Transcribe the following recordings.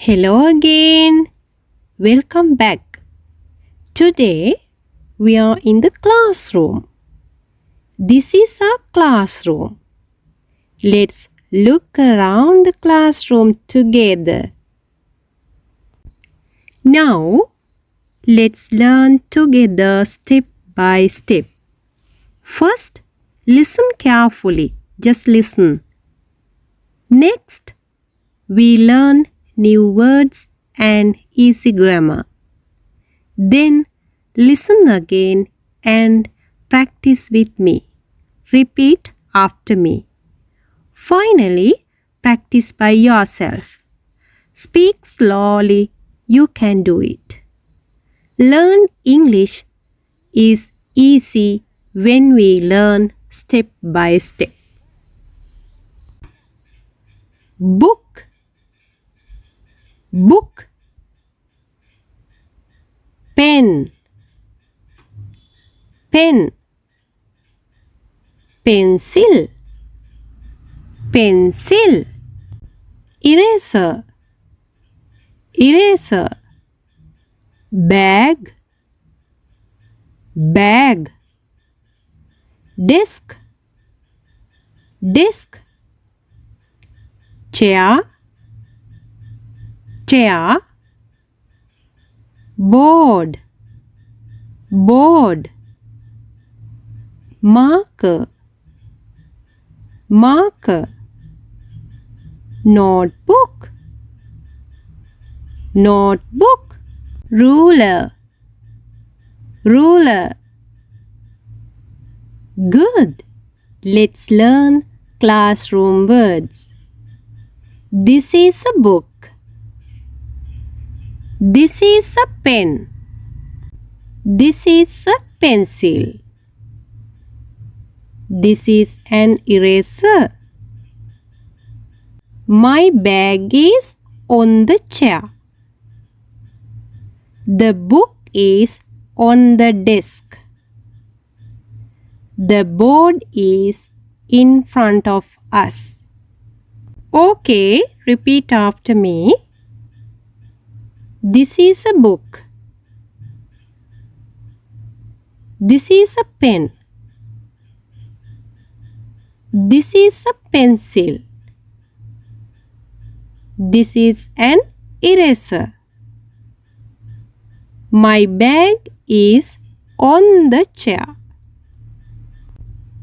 Hello again. Welcome back. Today we are in the classroom. This is our classroom. Let's look around the classroom together. Now let's learn together step by step. First, listen carefully. Just listen. Next, we learn new words and easy grammar. Then listen again and practice with me. Repeat after me. Finally, practice by yourself. Speak slowly. You can do it. Learn English is easy when we learn step by step. Book, book. Pen, pen. Pencil, pencil. Eraser, eraser. Bag, bag. Desk, desk. Chair, chair. Board, board. Marker, marker. Notebook, notebook. Ruler, ruler. Good. Let's learn classroom words. This is a book. This is a pen. This is a pencil. This is an eraser. My bag is on the chair. The book is on the desk. The board is in front of us. Okay, repeat after me. This is a book. This is a pen. This is a pencil. This is an eraser. My bag is on the chair.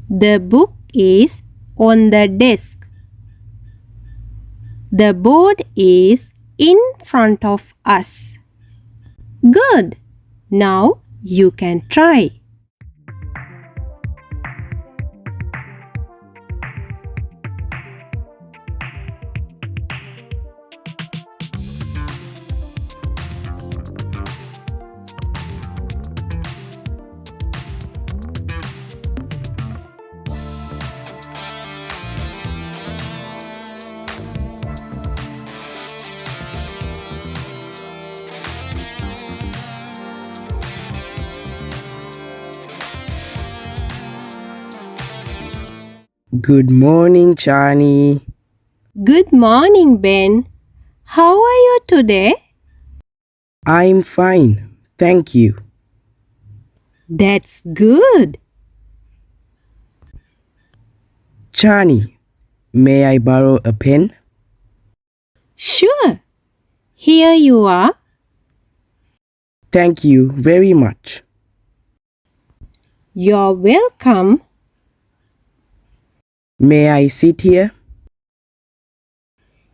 The book is on the desk. The board is in front of us. Good. Now you can try. Good morning, Chani. Good morning, Ben. How are you today? I'm fine, thank you. That's good. Chani, may I borrow a pen? Sure. Here you are. Thank you very much. You're welcome. May I sit here?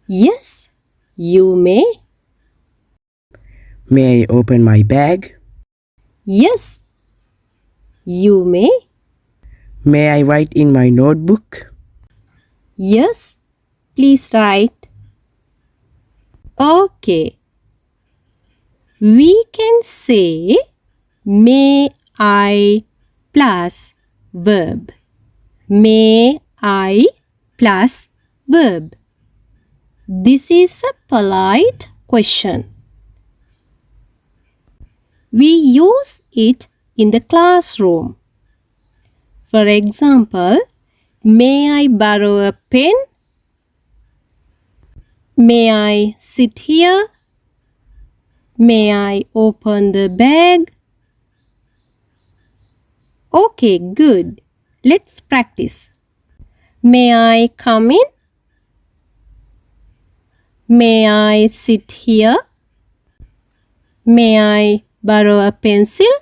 Yes, you may. May I open my bag? Yes, you may. May I write in my notebook? Yes, please write. Okay. We can say may I plus verb. May I plus verb. This is a polite question. We use it in the classroom. For example, may I borrow a pen? May I sit here? May I open the bag? Okay, good. Let's practice. May I come in? May I sit here? May I borrow a pencil?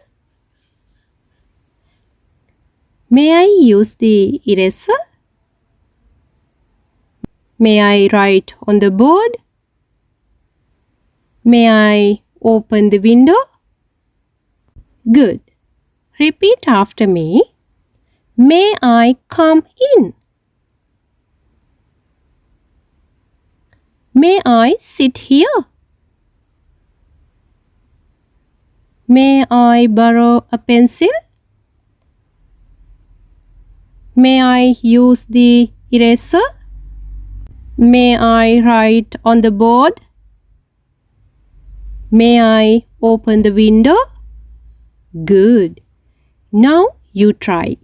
May I use the eraser? May I write on the board? May I open the window? Good. Repeat after me. May I come in? May I sit here? May I borrow a pencil? May I use the eraser? May I write on the board? May I open the window? Good. Now you try.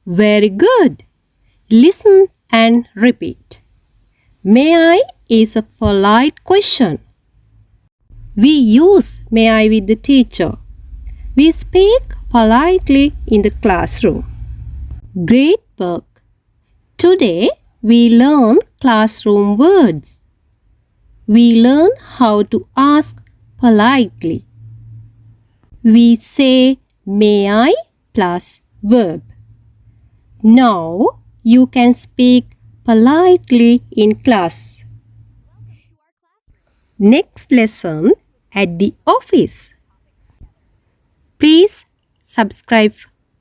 Very good. Listen and repeat. May I is a polite question. We use may I with the teacher. We speak politely in the classroom. Great work. Today we learn classroom words. We learn how to ask politely. We say may I plus verb. Now you can speak politely in class. Next lesson at the office. Please subscribe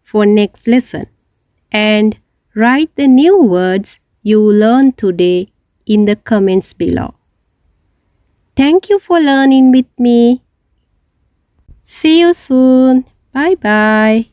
for next lesson and write the new words you learned today in the comments below. Thank you for learning with me. See you soon. Bye bye.